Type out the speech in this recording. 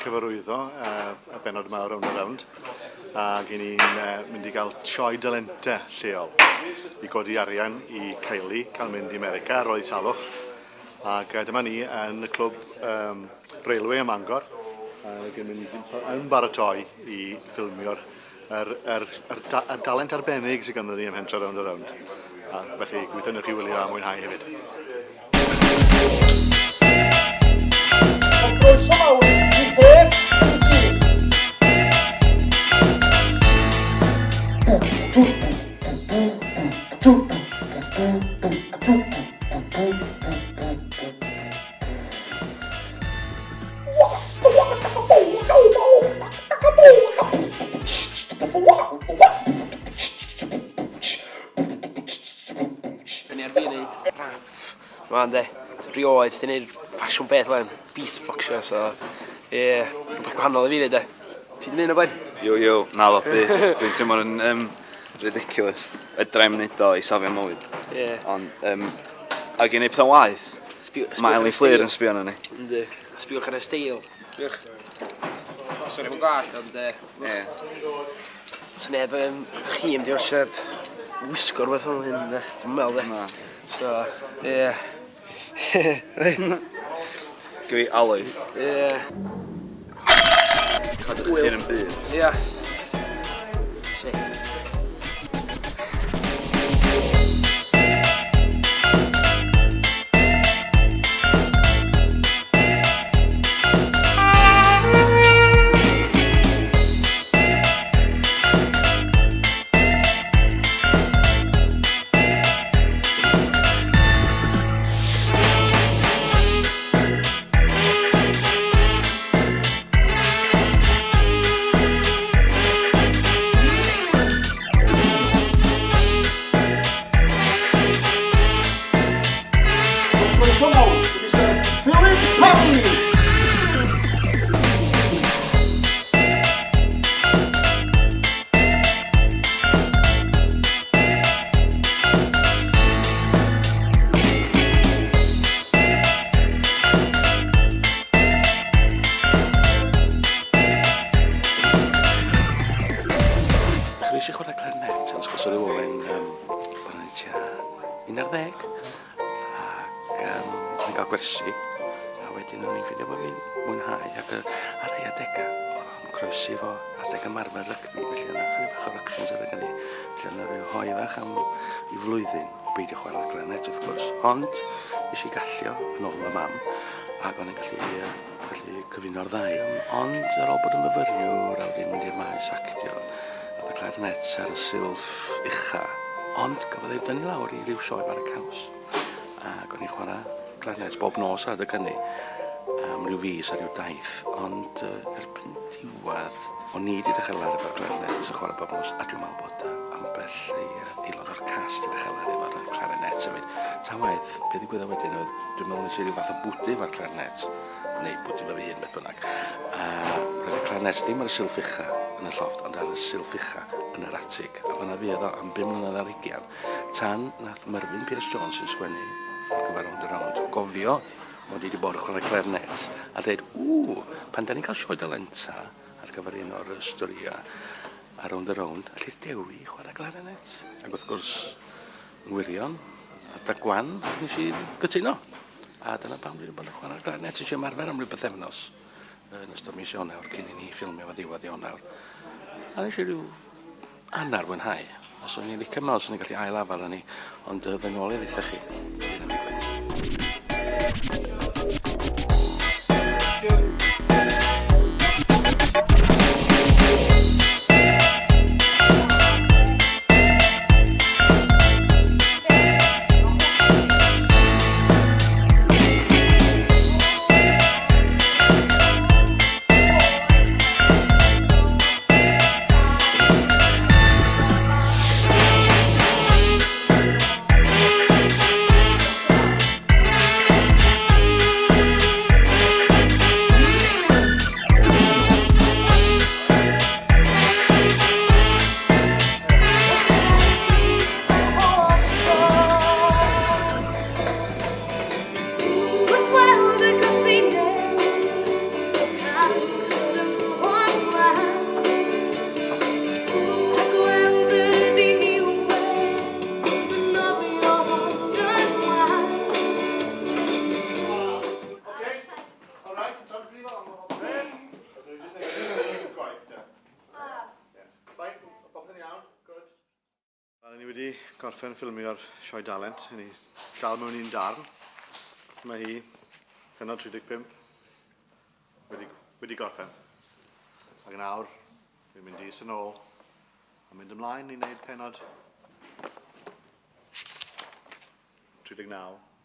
cyfarwyddo y benod yma o Rownd ac i ni'n mynd i gael Sioe Dalentau lleol i godi arian i Cael mynd i America ar ôl ei salwch. Ac dyma ni yn y clwb Railway ym Mangor ac yn mynd yn baratoi i ffilmio'r dalent arbennig sydd ganddo ni ym Mhentre Rownd. Felly gweithio nhw'ch chi wylio a mwynhau hefyd. Rwan de, rioed, ti'n neud ffasiwn beth llen, beatboxio, so ie, rhywbeth gwahanol i fi de. Ti di mynd o blaen? Yo, na lo, dwi'n teimlo'n ridiculous. Ydrai'n neud o i safio mywyd. Ond, ag i neud pethau waith, mae Ellie Fleer yn sbio arno ni. Ynddi, sbiwch ar y steil. Sbiwch. Sori, mae'n gwallt, ond so neb chi ymdi osiad wisgo'r beth o'n hyn, dwi'n meddwl de. So, ie. Gwy alw. Ie. Cadw'ch chi'r yn byd. Ie. Sick. Eisiau chwarae clarinet yn ysgol Sori Owen pan o'n i tua 11 ac o'n cael gwersi a wedyn o'n i'n ffeindio bod fi'n mwynhau ac ar ei adegau oedd o'n croesi fo adeg ymarfer rygbi felly yna chydig bach o ructions ar y gynnu felly yna rhyw hoiddach am i flwyddyn beidio chwarae clarinet wrth gwrs ond nes i gallio yn ôl y mam ac o'n i'n gallu cyfuno'r ddau ond ar ôl bod yn myfyriwr a wedyn mynd i'r maes actio y clarinet ar y silff ucha, ond gafodd ei dynnu lawr i ryw sioe bar y caws. Ac o'n i'n chwarae clarinet bob nos ar y gynnu am ryw fis a ryw daith, ond erbyn diwedd, o'n i wedi dechrau lawr efo'r clarinet sy'n chwarae bob nos, a dwi'n meddwl bod ambell aelod o'r cast wedi dechrau lawr efo'r clarinet symud. Ta waith, beth ddigwyddodd wedyn oedd, dwi'n meddwl nes i ryw fath o bwdy efo'r clarinet, neu bwdy fe fi hyn beth bynnag. Roedd y clarinet ddim ar y silff ucha yn y llofft, ond ar y silff ucha yn yr atig. A fanna fi oedd o am 5 mlynedd ar 20 tan nath Mervyn Pierce Jones yn sgwennu ar gyfer Rownd. Gofio mod i wedi bod yn chwarae clarinet a dweud, pan da ni'n cael Sioe Dalentau ar gyfer un o'r storïau ar Rownd, allir dewi chwarae clarinet. Ac wrth gwrs, yn wirion, a dagwan nes i gytuno. A dyna pam dwi'n bod yn chwarae clarinet eisiau ymarfer am ryw bythefnos yn ystod mis Ionawr cyn i ni ffilmio fo ddiwedd Ionawr. A nes i ryw annar fwynhau. Os o'n i'n licio mewn, os o'n i'n gallu ailafar yn ni, ond fy nôl i ddeitha chi. Ysdyn yn digwydd. gorffen ffilmio'r Sioe Dalent, i ni gael mewn un darn. Mae hi, pennod 35, wedi gorffen. Ac yn awr, fi'n mynd is yn ôl, a mynd ymlaen i wneud pennod 39.